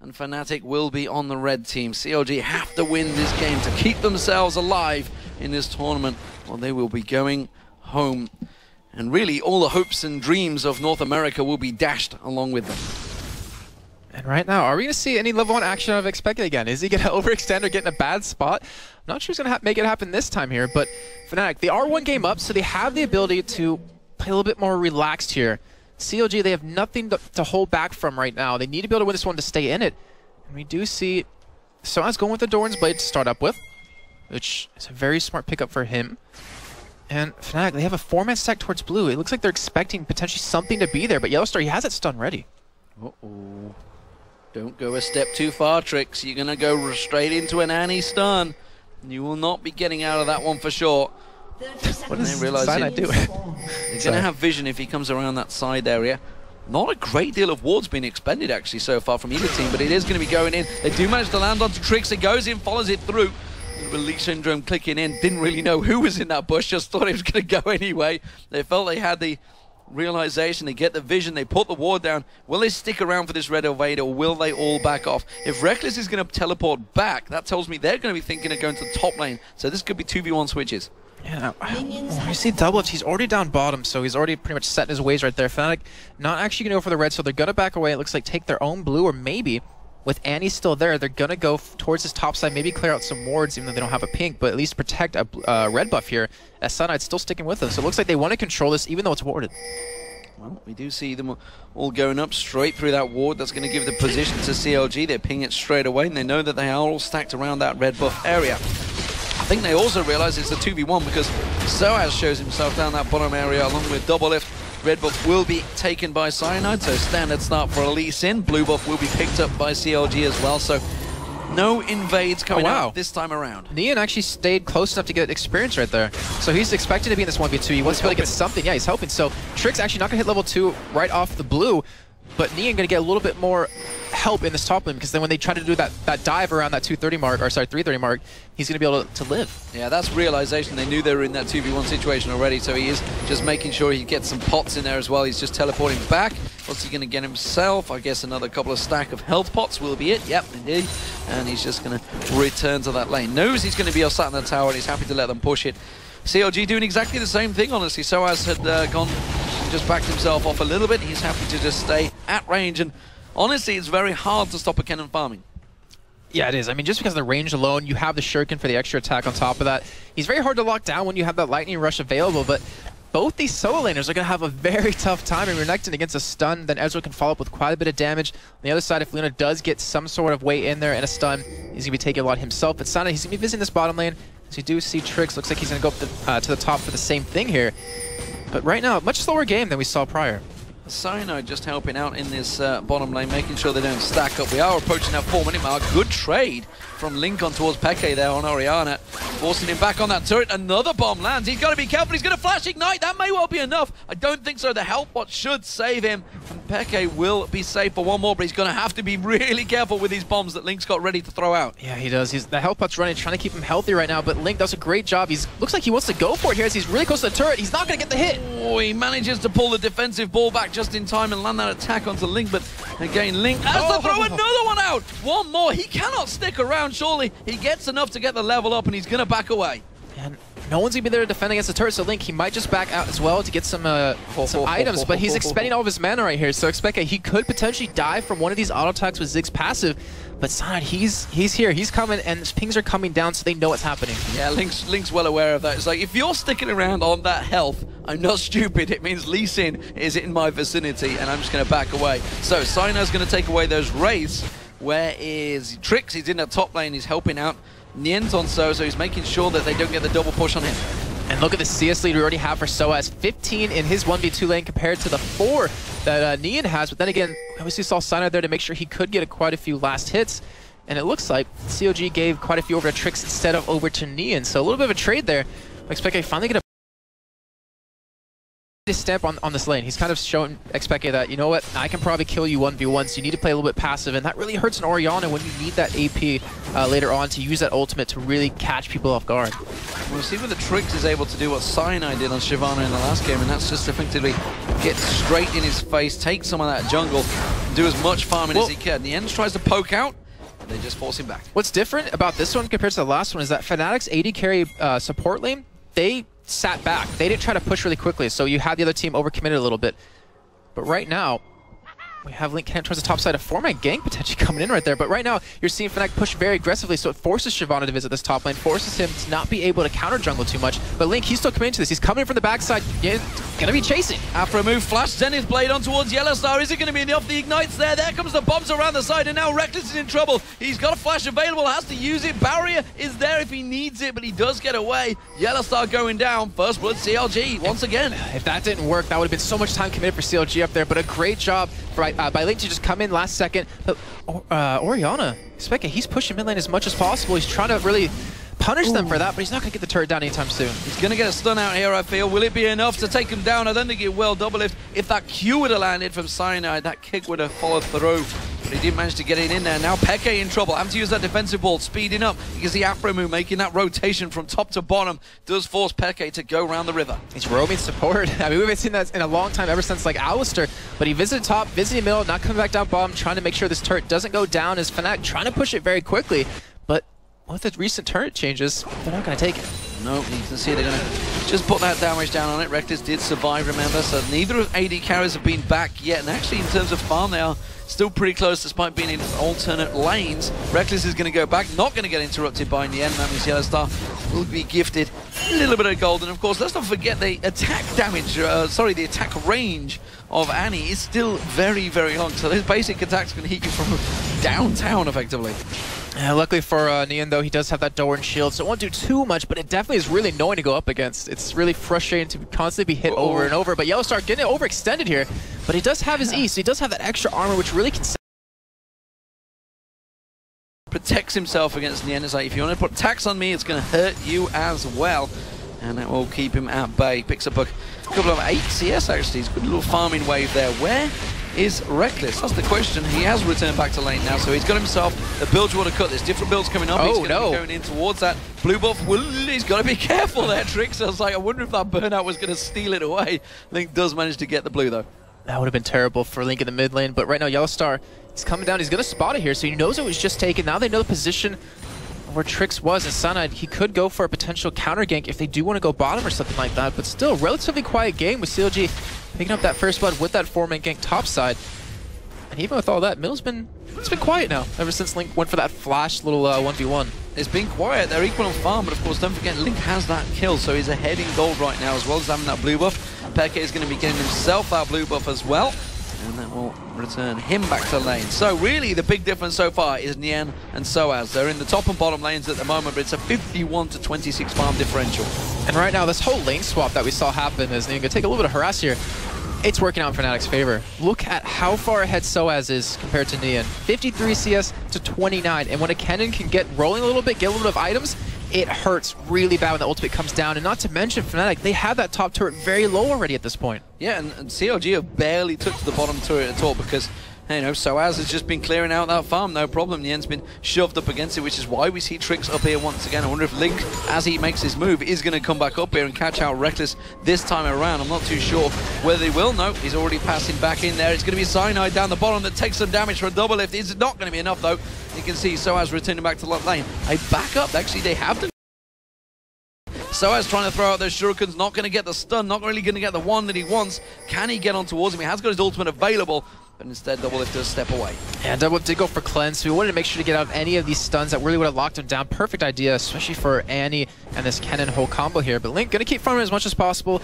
And Fnatic will be on the red team. CLG have to win this game to keep themselves alive in this tournament, or they will be going home. And really, all the hopes and dreams of North America will be dashed along with them. And right now, are we going to see any level 1 action out of Expected again? Is he going to overextend or get in a bad spot? I'm not sure he's going to make it happen this time here, but Fnatic, they are 1 game up, so they have the ability to play a little bit more relaxed here. CLG, they have nothing to hold back from right now. They need to be able to win this one to stay in it. And we do see Soaz going with the Doran's Blade to start up with, which is a very smart pickup for him. And Fnatic, they have a 4-man stack towards blue. It looks like they're expecting potentially something to be there, but Yellowstar, he has that stun ready. Uh-oh. Don't go a step too far, Trix. You're going to go straight into an Annie stun. You will not be getting out of that one for sure. What does Cyanide do? They're going to have vision if he comes around that side area. Not a great deal of ward's been expended actually so far from either team, but it is going to be going in. They do manage to land onto Trix. It goes in, follows it through. Release Syndrome clicking in. Didn't really know who was in that bush, just thought it was going to go anyway. They felt they had the realization, they get the vision, they put the ward down. Will they stick around for this red evade, or will they all back off? If Reckless is going to teleport back, that tells me they're going to be thinking of going to the top lane. So this could be 2v1 switches. Yeah, I see Doublelift. He's already down bottom, so he's already pretty much set in his ways right there. Fnatic not actually going to go for the red, so they're going to back away. It looks like take their own blue, or maybe with Annie still there, they're going to go towards his top side, maybe clear out some wards, even though they don't have a pink, but at least protect a red buff here, as Cyanide still sticking with them. So it looks like they want to control this, even though it's warded. Well, we do see them all going up straight through that ward. That's going to give the position to CLG. They ping it straight away, and they know that they are all stacked around that red buff area. I think they also realize it's a 2v1 because Soaz shows himself down that bottom area along with Doublelift. Red buff will be taken by Cyanide, so standard start for Lee Sin. Blue buff will be picked up by CLG as well, so no invades coming out this time around. Nian actually stayed close enough to get experience right there. So he's expected to be in this 1v2. He wants to be able to get something. Yeah, he's hoping. So Trix actually not going to hit level 2 right off the blue, but Nian going to get a little bit more help in this top lane, because then when they try to do that dive around that 230 mark, or sorry, 330 mark, he's going to be able to live. Yeah, that's realization. They knew they were in that 2v1 situation already, so he is just making sure he gets some pots in there as well. He's just teleporting back. What's he going to get himself? I guess another couple of stack of health pots will be it. Yep, indeed. And he's just going to return to that lane. Knows he's going to be sat in the tower, and he's happy to let them push it. CLG doing exactly the same thing, honestly. Soaz had gone and just backed himself off a little bit. He's happy to just stay at range, and honestly, it's very hard to stop a cannon farming. Yeah, it is. I mean, just because of the range alone, you have the Shuriken for the extra attack on top of that. He's very hard to lock down when you have that Lightning Rush available, but both these solo laners are going to have a very tough time. And Renekton against a stun, then Ezreal can follow up with quite a bit of damage. On the other side, if Luna does get some sort of weight in there and a stun, he's going to be taking a lot himself. But Sana, he's going to be visiting this bottom lane. So you do see Trix. Looks like he's going to go up to the top for the same thing here. But right now, much slower game than we saw prior. Cyanide just helping out in this bottom lane, making sure they don't stack up. We are approaching that 4-minute mark. Good trade from Lincoln towards Peke there on Orianna, forcing him back on that turret. Another bomb lands. He's got to be careful. He's going to flash ignite. That may well be enough. I don't think so. The health bot should save him, and Peke will be safe for one more, but he's going to have to be really careful with these bombs that Link's got ready to throw out. Yeah, he does. The health bot's running, trying to keep him healthy right now, but Link does a great job. Looks like he wants to go for it here as he's really close to the turret. He's not going to get the hit. Oh, he manages to pull the defensive ball back just in time and land that attack onto Link, but again, Link has to throw another one out. One more. He cannot stick around, surely. He gets enough to get the level up, and he's going to back away. And no one's going to be there to defend against the turret, so Link, he might just back out as well to get some items, but he's expending all of his mana right here, so expect he could potentially die from one of these auto attacks with Ziggs passive, but Cyanide, he's here, he's coming, and his pings are coming down, so they know what's happening. Yeah, Link's well aware of that. It's like, if you're sticking around on that health, I'm not stupid. It means Lee Sin is in my vicinity, and I'm just going to back away. So Cyanode's going to take away those wraiths. Where is Trix? He's in that top lane, he's helping out Nian's on so he's making sure that they don't get the double push on him. And look at the CS lead we already have for Soaz. 15 in his 1v2 lane compared to the 4 that Nian has. But then again, obviously saw Cyanide there to make sure he could get quite a few last hits. And it looks like CLG gave quite a few over to Trix instead of over to Nian. So a little bit of a trade there. I expect I finally get a his stamp on this lane. He's kind of shown Expected that, you know what, I can probably kill you 1v1, so you need to play a little bit passive, and that really hurts an Orianna when you need that AP later on to use that ultimate to really catch people off guard. We'll see whether Trix is able to do what Cyanide did on Shyvana in the last game, and that's just effectively get straight in his face, take some of that jungle, do as much farming as he can. The Ends tries to poke out, and they just force him back. What's different about this one compared to the last one is that Fnatic's AD carry support lane, they sat back. They didn't try to push really quickly, so you had the other team overcommitted a little bit. But right now, we have Link heading towards the top side, a 4-man gang potentially coming in right there. But right now, you're seeing Fnatic push very aggressively, so it forces Shyvana to visit this top lane, forces him to not be able to counter jungle too much. But Link, he's still committing to this. He's coming in from the backside. He's gonna be chasing. After a move, flash Zenith Blade on towards Yellowstar. Is it going to be enough? The Ignite's there. There comes the bombs around the side, and now Reckless is in trouble. He's got a flash available, has to use it. Barrier is there if he needs it, but he does get away. Yellowstar going down. First blood CLG once again. If that didn't work, that would have been so much time committed for CLG up there, but a great job by Link to just come in last second. But Orianna, Specca, he's pushing mid lane as much as possible. He's trying to really punish them for that, but he's not going to get the turret down anytime soon. He's going to get a stun out here, I feel. Will it be enough to take him down? I don't think it will. Double lift. If that Q would have landed from Cyanide, that kick would have followed through. But he didn't manage to get it in there. Now Peke in trouble. Having to use that defensive ball, speeding up. You can see Afro move making that rotation from top to bottom. Does force Peke to go around the river. He's roaming support. I mean, we haven't seen that in a long time, ever since like Alistair. But he visited top, visiting middle, not coming back down bottom, trying to make sure this turret doesn't go down as Fnatic trying to push it very quickly. But with the recent turret changes, they're not going to take it. No, you can see they're going to just put that damage down on it. Reckless did survive, remember, so neither of AD carriers have been back yet. And actually, in terms of farm, they are still pretty close despite being in alternate lanes. Reckless is going to go back, not going to get interrupted by in the end. That means Yellowstar will be gifted a little bit of gold. And of course, let's not forget the attack damage, the attack range of Annie is still very, very long. So those basic attacks can hit you from downtown, effectively. Luckily for Nian, though, he does have that door and shield, so it won't do too much, but it definitely is really annoying to go up against. It's really frustrating to constantly be hit over and over, but Yellowstar getting it overextended here, but he does have his E, so he does have that extra armor, which really can protects himself against Nian. It's like, if you want to put tax on me, it's going to hurt you as well. And that will keep him at bay. Picks up a couple of 8 CS, actually. He's got a little farming wave there. Where is Reckless? That's the question. He has returned back to lane now, so he's got himself the build you want to cut. There's different builds coming up. He's going to be going in towards that blue buff. He's got to be careful there, Trix. I was like, I wonder if that burnout was going to steal it away. Link does manage to get the blue, though. That would have been terrible for Link in the mid lane, but right now Yellowstar is coming down. He's going to spot it here, so he knows it was just taken. Now they know the position where Trix was, and Cyanide, he could go for a potential counter gank if they do want to go bottom or something like that, but still, relatively quiet game with CLG picking up that first blood with that 4-man gank topside. And even with all that, Mill's been quiet now, ever since Link went for that flash little 1v1. It's been quiet, they're equal on farm, but of course don't forget Link has that kill, so he's ahead in gold right now, as well as having that blue buff. Peke is going to be getting himself that blue buff as well, and that will return him back to lane. So really the big difference so far is Nian and Soaz. They're in the top and bottom lanes at the moment, but it's a 51 to 26 farm differential. And right now this whole lane swap that we saw happen is going to take a little bit of harass here. It's working out in Fnatic's favor. Look at how far ahead Soaz is compared to Nian. 53 CS to 29, and when a cannon can get rolling a little bit, get a little bit of items, it hurts really bad when the ultimate comes down. And not to mention Fnatic, they have that top turret very low already at this point. Yeah, and CLG have barely touched the bottom turret at all because, you know, Soaz has just been clearing out that farm, no problem. Nian's been shoved up against it, which is why we see Trix up here once again. I wonder if Link, as he makes his move, is going to come back up here and catch out Reckless this time around. I'm not too sure whether he will. No, he's already passing back in there. It's going to be Cyanide down the bottom that takes some damage for a double lift. It's not going to be enough, though. You can see Soaz returning back to lane. A backup, actually, they have to. Soaz trying to throw out those shurikens, not going to get the stun, not really going to get the one that he wants. Can he get on towards him? He has got his ultimate available, but instead Double Lift does step away. Yeah, Double Lift did go for cleanse, so we wanted to make sure to get out of any of these stuns that really would have locked him down. Perfect idea, especially for Annie and this cannon whole combo here. But Link going to keep farming as much as possible.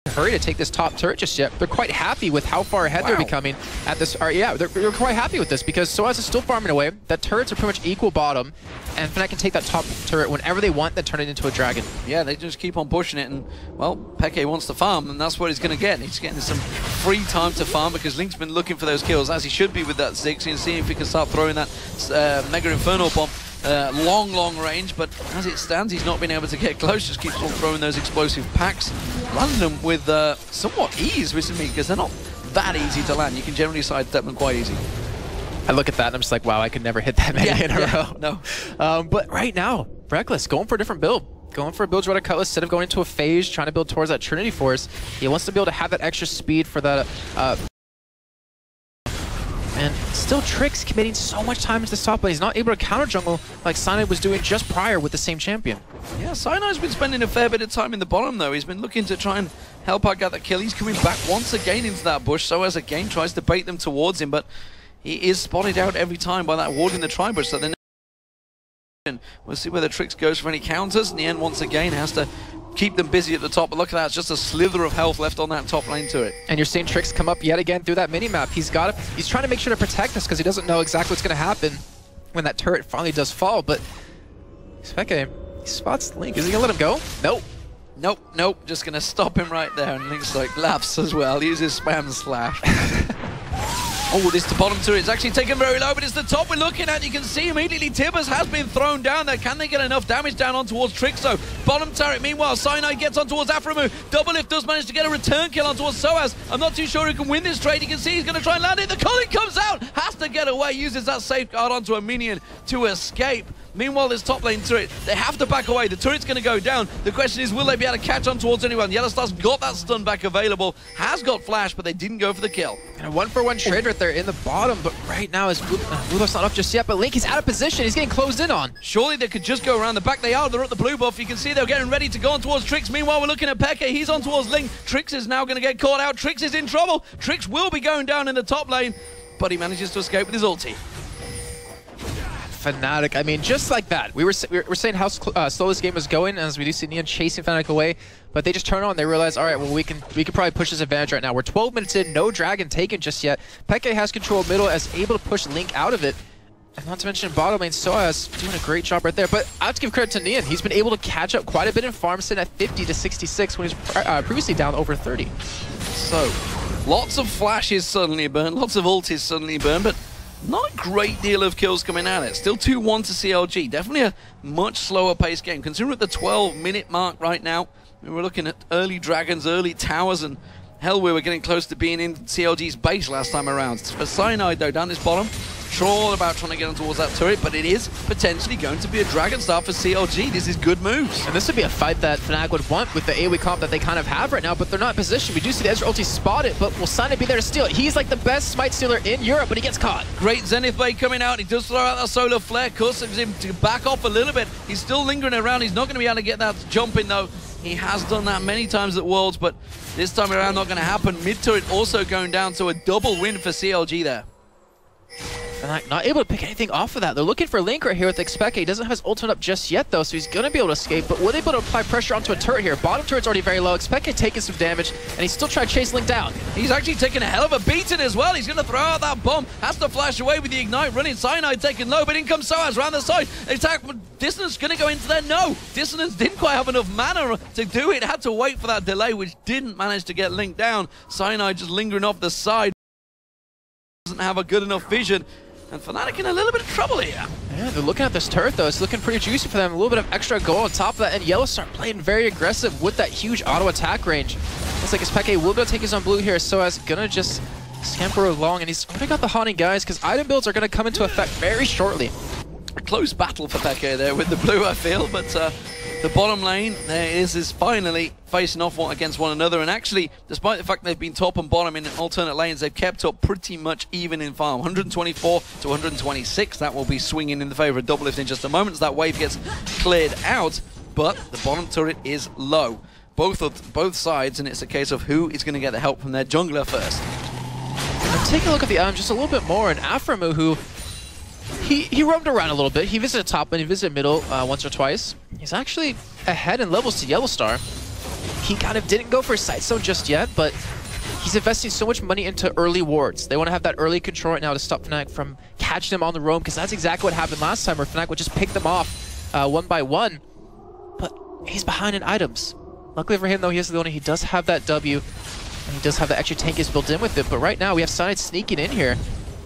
Hurry to take this top turret just yet. They're quite happy with how far ahead they're becoming at this. They're quite happy with this because Soaz is still farming away. That turrets are pretty much equal bottom, and Fnatic can take that top turret whenever they want, then turn it into a dragon. Yeah, they just keep on pushing it, and well, Peke wants to farm, and that's what he's going to get. He's getting some free time to farm because Link's been looking for those kills, as he should be with that Ziggs, and see if he can start throwing that Mega Infernal Bomb long range, but as it stands, he's not been able to get close, just keeps on throwing those explosive packs, landing them with somewhat ease, recently, because they're not that easy to land. You can generally sidestep them quite easy. I look at that and I'm just like, wow, I could never hit that many in a row. No. But right now, Reckless going for a different build. Going for a build Dreaded Cutlass instead of going into a phase, trying to build towards that Trinity Force. He wants to be able to have that extra speed for that. And still Trix committing so much time into this top lane. He's not able to counter jungle like Cyanide was doing just prior with the same champion. Yeah, Cyanide's been spending a fair bit of time in the bottom though. He's been looking to try and help out get that kill. He's coming back once again into that bush. So as again tries to bait them towards him, but he is spotted out every time by that ward in the tri-bush. So then we'll see where the Trix goes for any counters. In the end, once again, has to keep them busy at the top. But look at that, it's just a slither of health left on that top lane to it. And you're seeing Trix come up yet again through that mini-map. He's trying to make sure to protect us because he doesn't know exactly what's going to happen when that turret finally does fall. But Speke, he spots Link. Is he going to let him go? Nope. Nope. Just going to stop him right there. And Link's like, laughs as well. Uses spam slash. Oh, this the bottom turret. It's actually taken very low, but it's the top we're looking at. You can see immediately Tibbers has been thrown down there. Can they get enough damage down on towards Trix though? Bottom turret, meanwhile, Cyanide gets on towards Aframu. Doublelift does manage to get a return kill on towards Soaz. I'm not too sure who can win this trade. You can see he's going to try and land it. The Culling comes out, has to get away, uses that safeguard onto a minion to escape. Meanwhile, this top lane turret, they have to back away. The turret's going to go down. The question is, will they be able to catch on towards anyone? Yellowstar's got that stun back available, has got flash, but they didn't go for the kill. And a one-for-one trade right there in the bottom, but right now, Rudolph's not up just yet, but Link is out of position. He's getting closed in on. Surely they could just go around the back. They are. They're at the blue buff. You can see they're getting ready to go on towards Trix. Meanwhile, we're looking at Peke. He's on towards Link. Trix is now going to get caught out. Trix is in trouble. Trix will be going down in the top lane, but he manages to escape with his ulti. Fnatic, I mean, just like that. We were saying how slow this game was going, as we do see Neon chasing Fnatic away, but they just turn on and they realize, all right, well, we can probably push this advantage right now. We're 12 minutes in, no dragon taken just yet. Peke has control of middle, as able to push Link out of it. And not to mention bottom lane, Soaz doing a great job right there. But I have to give credit to Neon. He's been able to catch up quite a bit in farm, sitting at 50 to 66 when he was previously down over 30. So, lots of flashes suddenly burn, lots of ultis suddenly burn, but not a great deal of kills coming at it. Still 2-1 to CLG. Definitely a much slower paced game. Considering at the 12-minute mark right now, we're looking at early dragons, early towers, and hell, we were getting close to being in CLG's base last time around. For Cyanide, though, down this bottom, all about trying to get on towards that turret, but it is potentially going to be a dragon star for CLG. This is good moves. And this would be a fight that Fnatic would want with the AoE comp that they kind of have right now, but they're not in position. We do see the Ezreal ulti spot it, but will Cyanide be there to steal it? He's like the best smite stealer in Europe, but he gets caught. Great Zenith Blade coming out. He does throw out that solar flare, causes him to back off a little bit. He's still lingering around. He's not going to be able to get that jump in, though. He has done that many times at Worlds, but this time around not going to happen. Mid turret also going down, so a double win for CLG there. Not able to pick anything off of that. They're looking for Link right here with Expeke. He doesn't have his ultimate up just yet, though, so he's going to be able to escape. But will they be able to apply pressure onto a turret here? Bottom turret's already very low. Expeke taking some damage, and he's still trying to chase Link down. He's actually taking a hell of a beating as well. He's going to throw out that bomb. Has to flash away with the Ignite running. Cyanide taking low, but in comes Soaz around the side. Attack Dissonance going to go into there. No! Dissonance didn't quite have enough mana to do it. Had to wait for that delay, which didn't manage to get Link down. Cyanide just lingering off the side. Doesn't have a good enough vision. And Fnatic in a little bit of trouble here. Yeah, they're looking at this turret, though. It's looking pretty juicy for them. A little bit of extra gold on top of that. And Yellowstar playing very aggressive with that huge auto attack range. Looks like Expeke will be able to take his own blue here. So as gonna just scamper along. And he's already got the haunting guys, because item builds are going to come into effect very shortly. A close battle for Peke there with the blue, I feel. But the bottom lane there is finally facing off against one another, and actually, despite the fact they've been top and bottom in alternate lanes, they've kept up pretty much even in farm. 124 to 126. That will be swinging in the favor of Doublelift in just a moment as that wave gets cleared out, but the bottom turret is low. Both sides, and it's a case of who is going to get the help from their jungler first. And take a look at the just a little bit more, and Aframu, who He roamed around a little bit. He visited top lane, he visited middle once or twice. He's actually ahead in levels to Yellowstar. He kind of didn't go for a sight zone just yet, but he's investing so much money into early wards. They want to have that early control right now to stop Fnatic from catching them on the roam, because that's exactly what happened last time, where Fnatic would just pick them off one by one. But he's behind in items. Luckily for him, though, he does have that W, and he does have the extra tankies built in with it. But right now, we have Cyanide sneaking in here.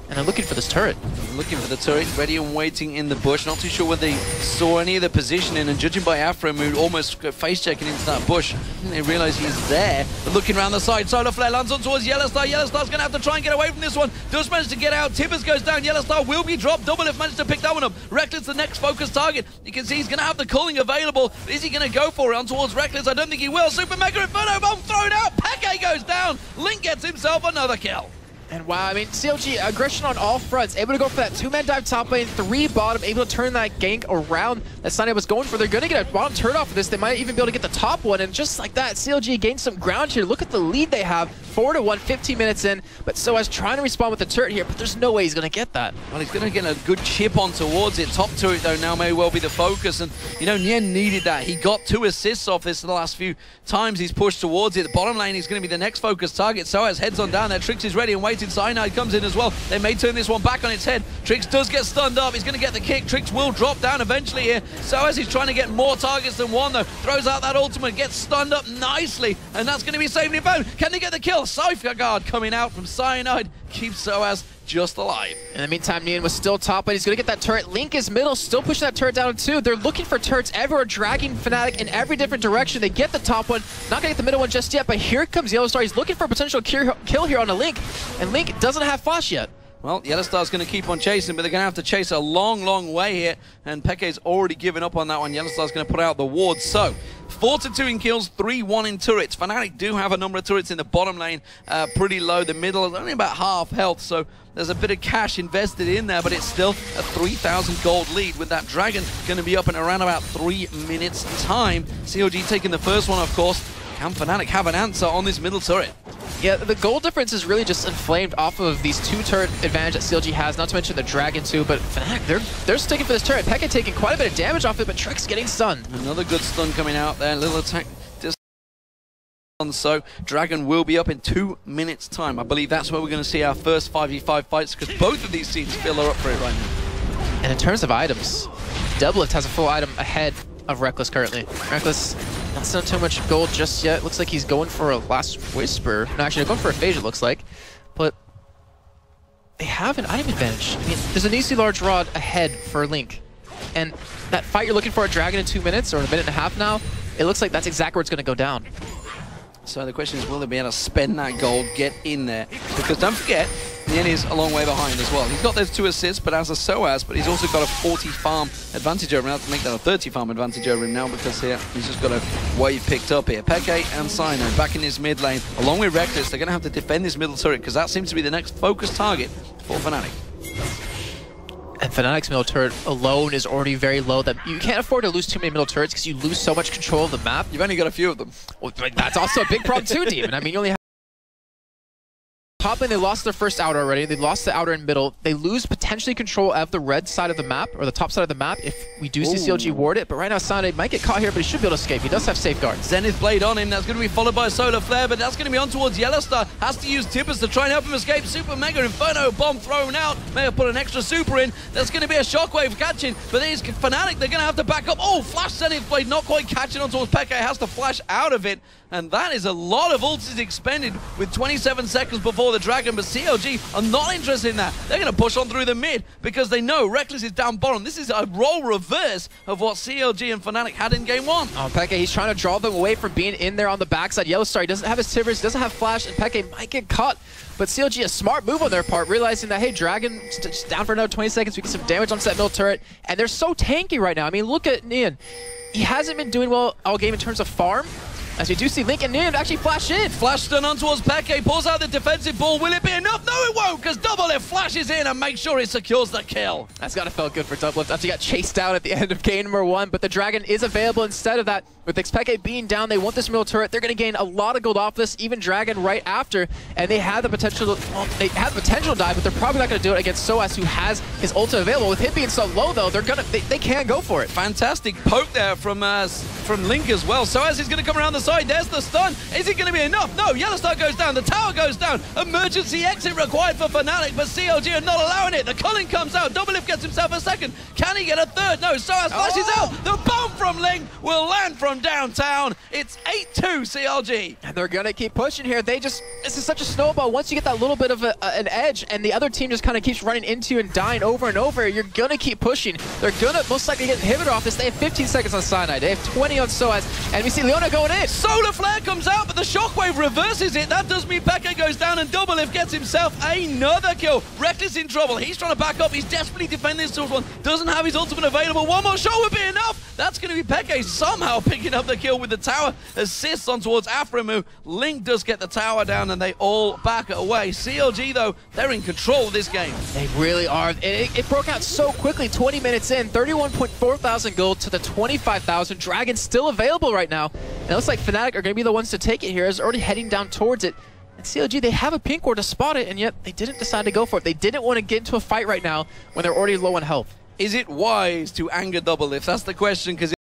And they're looking for this turret. Looking for the turret, ready and waiting in the bush. Not too sure whether they saw any of the positioning, and judging by Afro, who almost face-checking into that bush, they realize he's there. But looking around the side, Solar Flare lands on towards Yellowstar. Yellowstar's going to have to try and get away from this one. Does manage to get out. Tibbers goes down. Yellowstar will be dropped. Doublelift managed to pick that one up. Reckless, the next focus target. You can see he's going to have the culling available. Is he going to go for it on towards Reckless? I don't think he will. Super Mega Inferno Bomb thrown out. Peke goes down. Link gets himself another kill. And wow, I mean, CLG, aggression on all fronts, able to go for that 2-man dive top lane, 3 bottom, able to turn that gank around that Sunday was going for. They're going to get a bottom turret off of this. They might even be able to get the top one, and just like that, CLG gained some ground here. Look at the lead they have, 4-1, 15 minutes in, but Soaz trying to respond with the turret here, but there's no way he's going to get that. Well, he's going to get a good chip on towards it. Top turret, though, now may well be the focus, and, you know, Nien needed that. He got 2 assists off this in the last few times he's pushed towards it. The bottom lane is going to be the next focus target. Soaz heads on down there. Trix is ready and waiting. Cyanide comes in as well. They may turn this one back on its head. Trix does get stunned up. He's going to get the kick. Trix will drop down eventually here. Soaz he's trying to get more targets than one, though. Throws out that ultimate, gets stunned up nicely, and that's going to be saved in bone. Can they get the kill? Cypher Guard coming out from Cyanide keeps Soaz just alive. In the meantime, Nien was still top, but he's going to get that turret. Link is middle, still pushing that turret down too. They're looking for turrets everywhere, dragging Fnatic in every different direction. They get the top one, not going to get the middle one just yet, but here comes Yellowstar. He's looking for a potential kill here on a Link, and Link doesn't have flash yet. Well, Yellowstar's going to keep on chasing, but they're going to have to chase a long, long way here, and Peke's already given up on that one. Yellowstar's going to put out the ward, so 4-2 in kills, 3-1 in turrets. Fnatic do have a number of turrets in the bottom lane, pretty low. The middle is only about half health, so there's a bit of cash invested in there, but it's still a 3,000 gold lead with that Dragon going to be up in around about 3 minutes time. COG taking the first one, of course. Can Fnatic have an answer on this middle turret? Yeah, the gold difference is really just inflamed off of these 2 turret advantage that CLG has, not to mention the Dragon too, but Fnatic, they're sticking for this turret. Pekka taking quite a bit of damage off it, but Trix getting stunned. Another good stun coming out there. Little attack. So Dragon will be up in 2 minutes time. I believe that's where we're going to see our first 5v5 fights, because both of these teams feel are up for it right now. And in terms of items, Doublelift has a full item ahead of Reckless currently. Reckless, not still too much gold just yet. Looks like he's going for a Last Whisper. No, actually, they're going for a Phage, it looks like. But they have an item advantage. I mean, there's an easy large rod ahead for Link. And that fight you're looking for a Dragon in 2 minutes, or a minute and a half now, it looks like that's exactly where it's going to go down. So the question is, will they be able to spend that gold, get in there? Because don't forget, Nien is a long way behind as well. He's got those 2 assists, but as a Soaz, but he's also got a 40 farm advantage over him. I'll have to make that a 30 farm advantage over him now, because here he's just got a wave picked up here. Peke and Sino back in his mid lane, along with Reckless. They're going to have to defend this middle turret, because that seems to be the next focus target for Fnatic. And Fnatic's middle turret alone is already very low. That you can't afford to lose too many middle turrets because you lose so much control of the map. You've only got a few of them. Well, that's also a big problem too, Demon. I mean, you only have top lane, they lost their first outer already. They lost the outer and middle. They lose potentially control of the red side of the map, or the top side of the map, if we do see CLG ward it. But right now, Sane might get caught here, but he should be able to escape. He does have safeguards. Zenith Blade on him. That's going to be followed by a Solar Flare, but that's going to be on towards Yellowstar. Has to use Tippers to try and help him escape. Super Mega Inferno Bomb thrown out. May have put an extra super in. That's going to be a Shockwave catching, but these Fnatic, they're going to have to back up. Oh, Flash Zenith Blade not quite catching on towards Peke. Has to flash out of it. And that is a lot of ults expended with 27 seconds before the Dragon, but CLG are not interested in that. They're going to push on through the mid because they know Reckless is down bottom. This is a role reverse of what CLG and Fnatic had in game 1. Oh, Peke, he's trying to draw them away from being in there on the backside. Yellowstar, he doesn't have his Tivers, doesn't have Flash, and Peke might get caught. But CLG, a smart move on their part, realizing that, hey, Dragon just down for another 20 seconds, we get some damage on that middle turret, and they're so tanky right now. I mean, look at Nien. He hasn't been doing well all game in terms of farm. As you do see Link and Nien actually flash in. Flash stun on towards Peke, pulls out the defensive ball. Will it be enough? No, it won't, because Doublelift flashes in and makes sure it secures the kill. That's gotta feel good for Doublelift after he got chased out at the end of game number 1, but the Dragon is available instead of that. With Peke being down, they want this middle turret. They're gonna gain a lot of gold off this, even Dragon right after, and they have the potential to, well, they have the potential to die, but they're probably not gonna do it against Soaz, who has his ultimate available. With him being so low though, they can go for it. Fantastic poke there from Link as well. Soaz is gonna come around the side. There's the stun. Is it gonna be enough? No, Yellowstar goes down, the tower goes down. Emergency exit required for Fnatic, but CLG are not allowing it. The culling comes out. Doublelift gets himself a second. Can he get a third? No, Soaz flashes out. The bomb throw from Ling will land from downtown. It's 8-2 CLG. And they're going to keep pushing here. This is such a snowball. Once you get that little bit of an edge and the other team just kind of keeps running into you and dying over and over, you're going to keep pushing. They're going to most likely get inhibitor off this. They have 15 seconds on Cyanide. They have 20 on Soaz. And we see Leona going in. Solar Flare comes out, but the Shockwave reverses it. That does mean Peke goes down and Doublelift gets himself another kill. Reckless in trouble. He's trying to back up. He's desperately defending this towards one. Doesn't have his ultimate available. One more shot would be enough. That's going to be Peke somehow picking up the kill with the tower. Assists on towards Aframu. Link does get the tower down and they all back away. CLG, though, they're in control of this game. They really are. It broke out so quickly. 20 minutes in. 31.4 thousand gold to the 25,000. Dragon's still available right now. And it looks like Fnatic are going to be the ones to take it here as they're already heading down towards it. And CLG, they have a pink ward to spot it, and yet they didn't decide to go for it. They didn't want to get into a fight right now when they're already low on health. Is it wise to anger Doublelift? That's the question, because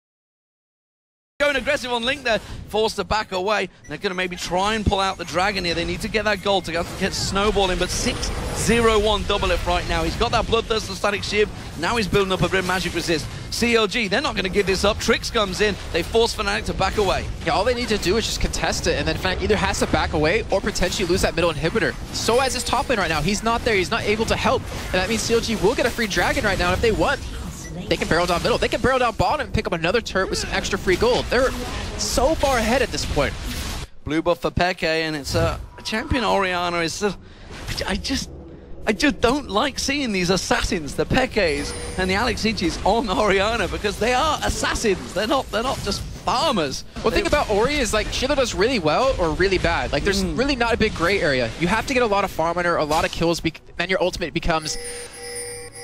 going aggressive on Link there, forced to back away. They're going to maybe try and pull out the Dragon here. They need to get that gold to get snowballing, but 6-0-1 Doublelift right now. He's got that Bloodthirst and Static Shiv. Now he's building up a bit of magic resist. CLG, they're not going to give this up. Trix comes in. They force Fnatic to back away. Yeah, all they need to do is just contest it, and then Fnatic either has to back away or potentially lose that middle inhibitor. Soaz is top lane right now. He's not there. He's not able to help, and that means CLG will get a free Dragon right now. And if they want, they can barrel down middle. They can barrel down bottom and pick up another turret with some extra free gold. They're so far ahead at this point. Blue buff for Peke, and it's a champion Orianna is... I just don't like seeing these assassins, the Pekes and the Alex Ichis on Orianna, because they are assassins. They're not just farmers. Well, the thing about Ori is, like, she either does really well or really bad. Like, there's really not a big gray area. You have to get a lot of farm on her, a lot of kills, then your ultimate becomes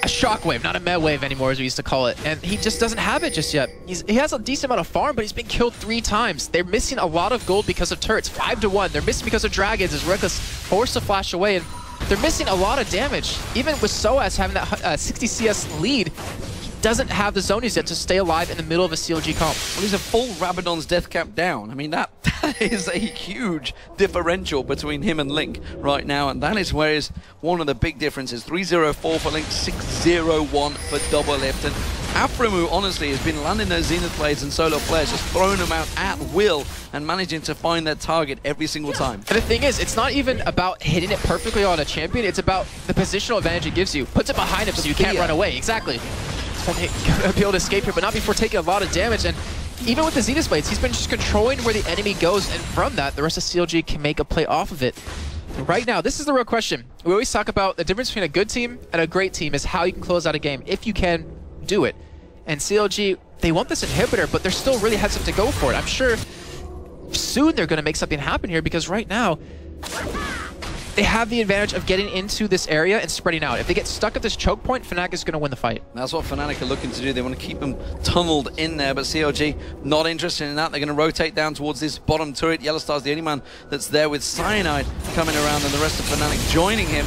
a shockwave, not a med wave anymore, as we used to call it. And he just doesn't have it just yet. He has a decent amount of farm, but he's been killed 3 times. They're missing a lot of gold because of turrets, 5-1. They're missing because of dragons, as Reckless forced to flash away, and they're missing a lot of damage. Even with Soaz having that 60 CS lead, he doesn't have the zonies yet to stay alive in the middle of a CLG comp. Well, he's a full Rabadon's death cap down. I mean, that is a huge differential between him and Link right now, and that is where is one of the big differences. 3-0-4 for Link, 6-0-1 for Doublelift. And Aframu, honestly, has been landing those Zenith Blades and Solar Flares, just throwing them out at will and managing to find their target every single time. And the thing is, it's not even about hitting it perfectly on a champion, it's about the positional advantage it gives you. Puts it behind him so you can't run away. Exactly. Gonna be able to escape here, but not before taking a lot of damage. And even with the Zenith Blades, he's been just controlling where the enemy goes, and from that, the rest of CLG can make a play off of it. And right now, this is the real question. We always talk about the difference between a good team and a great team is how you can close out a game, if you can do it. And CLG, they want this inhibitor, but they're still really hesitant to go for it. I'm sure soon they're going to make something happen here, because right now, they have the advantage of getting into this area and spreading out. If they get stuck at this choke point, Fnatic is going to win the fight. That's what Fnatic are looking to do. They want to keep them tunneled in there, but CLG not interested in that. They're going to rotate down towards this bottom turret. Yellowstar's the only man that's there with Cyanide coming around and the rest of Fnatic joining him.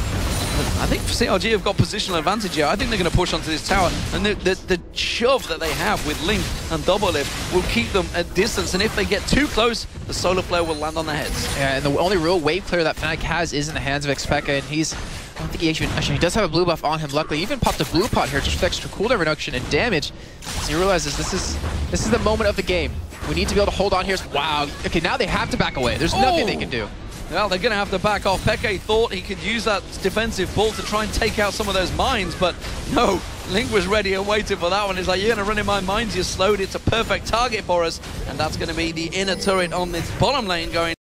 I think CLG have got positional advantage here. I think they're going to push onto this tower, and the shove that they have with Link and Doublelift will keep them at distance, and if they get too close, the Solar Flare will land on their heads. Yeah, and the only real wave clear that Fnatic has is in the hands of Xpeka, and he's... I don't think he actually he does have a blue buff on him, luckily. He even popped a blue pot here just for extra cooldown reduction and damage. So he realizes this is the moment of the game. We need to be able to hold on here. Wow. Okay, now they have to back away. There's nothing they can do. Well, they're going to have to back off. Peke thought he could use that defensive pull to try and take out some of those mines, but no, Link was ready and waiting for that one. He's like, you're going to run in my mines, you're slowed. It's a perfect target for us, and that's going to be the inner turret on this bottom lane going.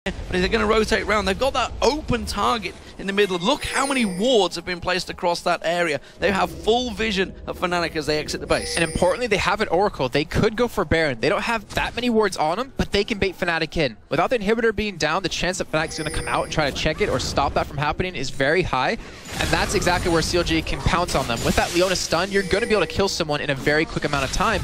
But they're going to rotate around. They've got that open target in the middle. Look how many wards have been placed across that area. They have full vision of Fnatic as they exit the base. And importantly, they have an Oracle. They could go for Baron. They don't have that many wards on them, but they can bait Fnatic in. Without the inhibitor being down, the chance that Fnatic's going to come out and try to check it or stop that from happening is very high. And that's exactly where CLG can pounce on them. With that Leona stun, you're going to be able to kill someone in a very quick amount of time.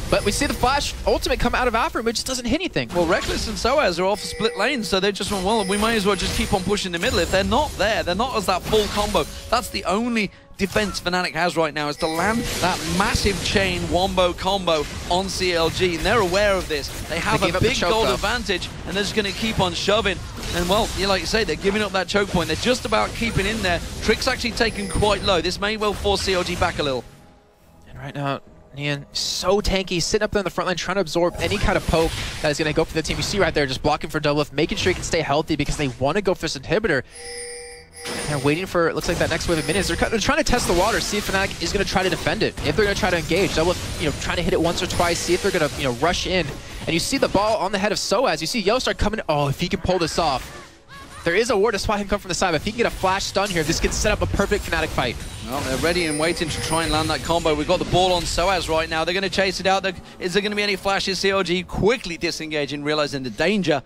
But we see the flash ultimate come out of Afra, but just doesn't hit anything. Well, Reckless and Soaz are off split lanes, so they just went, well, we might as well just keep on pushing the middle. If they're not there, they're not as that full combo. That's the only defense Fnatic has right now, is to land that massive chain wombo combo on CLG, and they're aware of this. They have a big gold advantage, and they're just going to keep on shoving. And well, like you say, they're giving up that choke point. They're just about keeping in there. Trick's actually taken quite low. This may well force CLG back a little. And right now, Nian, so tanky, sitting up there in the front line, trying to absorb any kind of poke that is going to go for the team. You see right there, just blocking for Doublelift, making sure he can stay healthy because they want to go for this inhibitor. They're waiting for, it looks like, that next wave of minions. They're trying to test the water, see if Fnatic is going to try to defend it, if they're going to try to engage. Doublelift, trying to hit it once or twice, see if they're going to, rush in. And you see the ball on the head of Soaz. You see Yellowstar coming. Oh, if he can pull this off. There is a ward to spot him come from the side, but if he can get a flash stun here, this can set up a perfect Fnatic fight. Well, they're ready and waiting to try and land that combo. We've got the ball on Soaz right now. They're going to chase it out. Is there going to be any flashes? CLG quickly disengaging, realizing the danger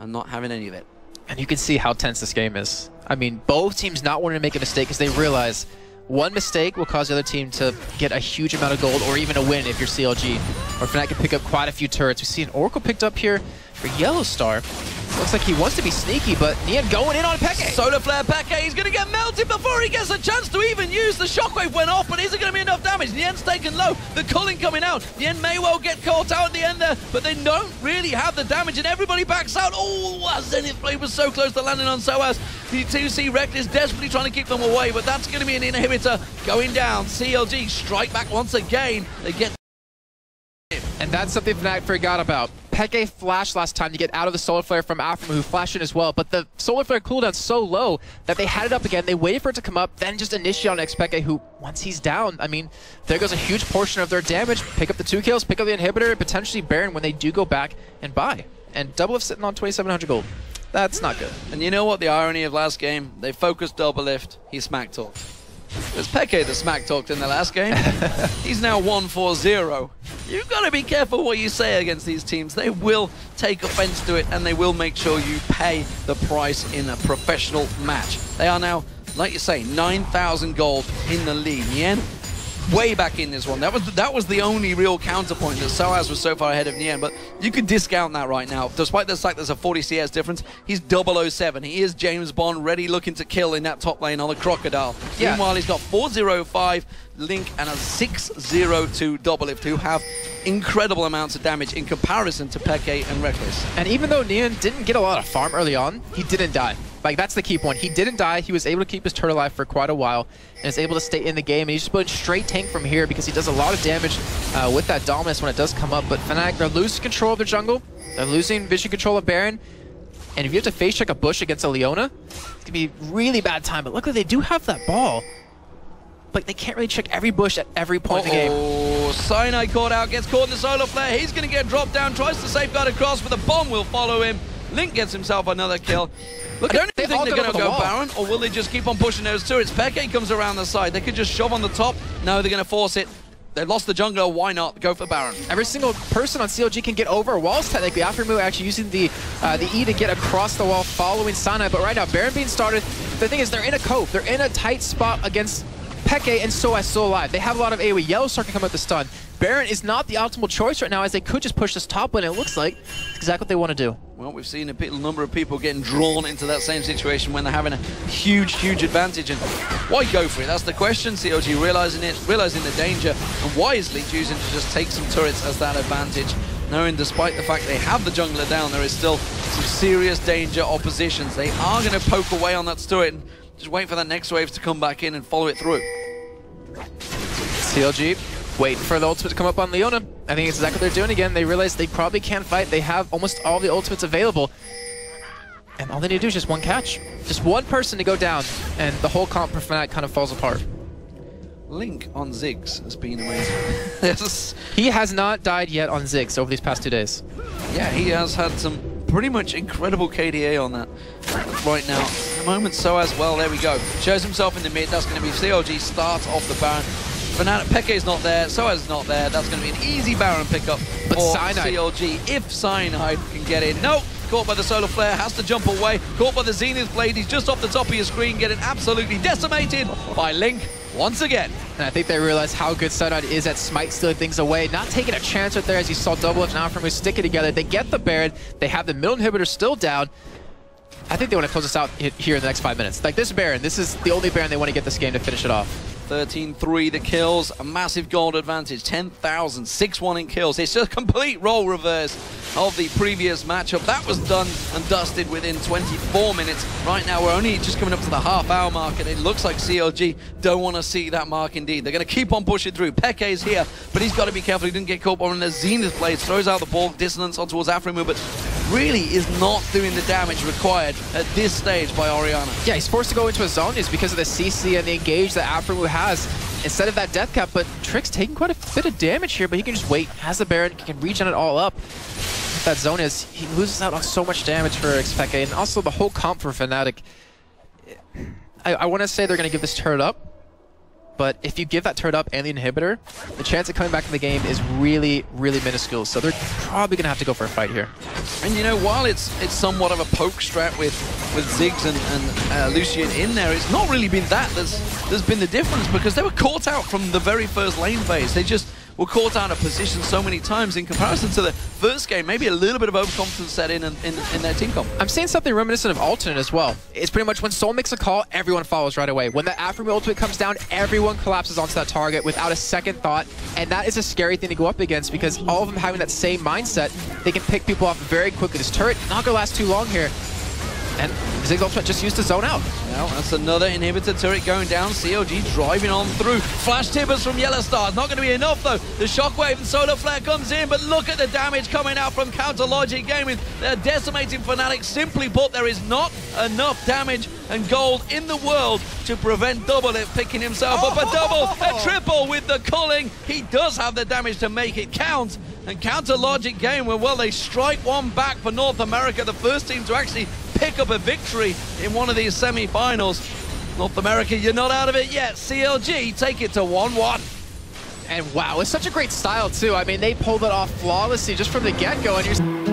and not having any of it. And you can see how tense this game is. I mean, both teams not wanting to make a mistake because they realize one mistake will cause the other team to get a huge amount of gold or even a win if you're CLG. Or Fnatic can pick up quite a few turrets. We see an Oracle picked up here for Yellowstar. Looks like he wants to be sneaky, but Nian going in on Peke. Solar Flare Peke, he's going to get melted before he gets a chance to even use. The shockwave went off, but is it going to be enough damage? Nian's taken low, the culling coming out. Nien may well get caught out at the end there, but they don't really have the damage, and everybody backs out. Oh, Zenith Blade was so close to landing on Soaz. You do see Reckless desperately trying to keep them away, but that's going to be an inhibitor going down. CLG strike back once again. They get... And that's something Fnatic forgot about. Peke flashed last time to get out of the Solar Flare from Aframa, who flashed in as well, but the Solar Flare cooldown so low that they had it up again. They waited for it to come up, then just initiate on Peke, who, once he's down, I mean, there goes a huge portion of their damage. Pick up the 2 kills, pick up the inhibitor, potentially Baron when they do go back and buy. And Doublelift sitting on 2,700 gold. That's not good. And you know what the irony of last game? They focused Doublelift, he smack talked. It was Peke that smack talked in the last game. He's now 1-4-0. You've got to be careful what you say against these teams. They will take offense to it, and they will make sure you pay the price in a professional match. They are now, like you say, 9,000 gold in the lead. Nien, way back in this one. That was the only real counterpoint that Soaz was so far ahead of Nien, but you could discount that right now. Despite the fact there's a 40 CS difference, he's 007. He is James Bond, ready looking to kill in that top lane on the Crocodile. Yeah. Meanwhile, he's got 405 Link and a 602 Doublelift, who have incredible amounts of damage in comparison to Peke and Reckless. And even though Nien didn't get a lot of farm early on, he didn't die. Like, that's the key point. He didn't die. He was able to keep his turret alive for quite a while and is able to stay in the game. And he's just put straight tank from here because he does a lot of damage with that dominance when it does come up. But Fnatic, they're losing control of their jungle. They're losing vision control of Baron. And if you have to face check a bush against a Leona, it's going to be a really bad time. But luckily, they do have that ball. But they can't really check every bush at every point in the game. Oh, Cyanide caught out, gets caught in the Solar Flare. He's going to get dropped down, tries to safeguard across, but the bomb will follow him. Link gets himself another kill. Look, I don't think they're going to go Baron, or will they just keep on pushing those turrets? Peke comes around the side. They could just shove on the top. No, they're going to force it. They lost the jungler. Why not go for Baron? Every single person on CLG can get over walls technically. After move, actually using the E to get across the wall, following Cyanide. But right now, Baron being started. The thing is, they're in a cove. They're in a tight spot against Peke and Soaz still alive. They have a lot of AoE. Yellowstar can come out the stun. Baron is not the optimal choice right now, as they could just push this top lane. It looks like it's exactly what they want to do. Well, we've seen a number of people getting drawn into that same situation when they're having a huge, huge advantage. And why go for it? That's the question. CLG realizing it, realizing the danger, and wisely choosing to just take some turrets as that advantage, knowing despite the fact they have the jungler down, there is still some serious danger oppositions. They are going to poke away on that turret and just wait for that next wave to come back in and follow it through. CLG waiting for the ultimate to come up on Leona. I think it's exactly what they're doing again. They realize they probably can't fight. They have almost all the ultimates available. And all they need to do is just one catch. Just one person to go down, and the whole comp for Fnatic kind of falls apart. Link on Ziggs has been amazing. He has not died yet on Ziggs over these past 2 days. Yeah, he has had some pretty much incredible KDA on that right now. At the moment, Soaz, well, there we go. Shows himself in the mid. That's going to be CLG start off the Baron. Fnatic, Peke's not there, Soaz is not there. That's going to be an easy Baron pickup for CLG if Cyanide can get in. Nope. Caught by the Solar Flare, has to jump away. Caught by the Zenith Blade, he's just off the top of your screen, getting absolutely decimated by Link once again. And I think they realize how good Cyanide is at smite, stealing things away. Not taking a chance right there, as you saw Doublelift and Aframa stick it together. They get the Baron, they have the middle inhibitor still down. I think they want to close this out here in the next 5 minutes. Like, this Baron, this is the only Baron they want to get this game to finish it off. 13-3 the kills, a massive gold advantage, 10,000, 6-1 in kills. It's just a complete role reverse of the previous matchup. That was done and dusted within 24 minutes. Right now we're only just coming up to the half-hour mark, and it looks like CLG don't want to see that mark indeed. They're going to keep on pushing through. Peke's here, but he's got to be careful he didn't get caught on the Zenith blades. Throws out the ball, dissonance on towards Afrimu, but really is not doing the damage required at this stage by Orianna. Yeah, he's forced to go into a zone just because of the CC and the engage that Afrimu has instead of that death cap, but Trick's taking quite a bit of damage here, but he can just wait, has the Baron, can regen it all up. If that zone is, he loses out on so much damage for Xpeke, and also the whole comp for Fnatic. I want to say they're going to give this turret up, but if you give that turret up and the inhibitor, the chance of coming back in the game is really, really minuscule. So they're probably going to have to go for a fight here. And you know, while it's somewhat of a poke strat with Ziggs and Lucian in there, it's not really been that there's been the difference, because they were caught out from the very first lane phase. They just were caught out of position so many times in comparison to the first game. Maybe a little bit of overconfidence set in their team comp. I'm seeing something reminiscent of Alternate as well. It's pretty much when Soul makes a call, everyone follows right away. When the Afrimu ultimate comes down, everyone collapses onto that target without a second thought, and that is a scary thing to go up against, because all of them having that same mindset, they can pick people off very quickly. This turret not gonna last too long here. And Ziggs ultimate just used to zone out. Well, that's another inhibitor turret going down. CLG driving on through. Flash tippers from Yellow Star. Not going to be enough, though. The Shockwave and Solar Flare comes in, but look at the damage coming out from Counter Logic Gaming. They're decimating Fnatic. Simply put, there is not enough damage and gold in the world to prevent Double it picking himself up. A double, a triple with the culling. He does have the damage to make it count. And Counter Logic Game, well, they strike one back for North America, the first team to actually pick up a victory in one of these semi-finals. North America, you're not out of it yet. CLG take it to 1-1. And wow, it's such a great style too. I mean, they pulled it off flawlessly just from the get-go, and you're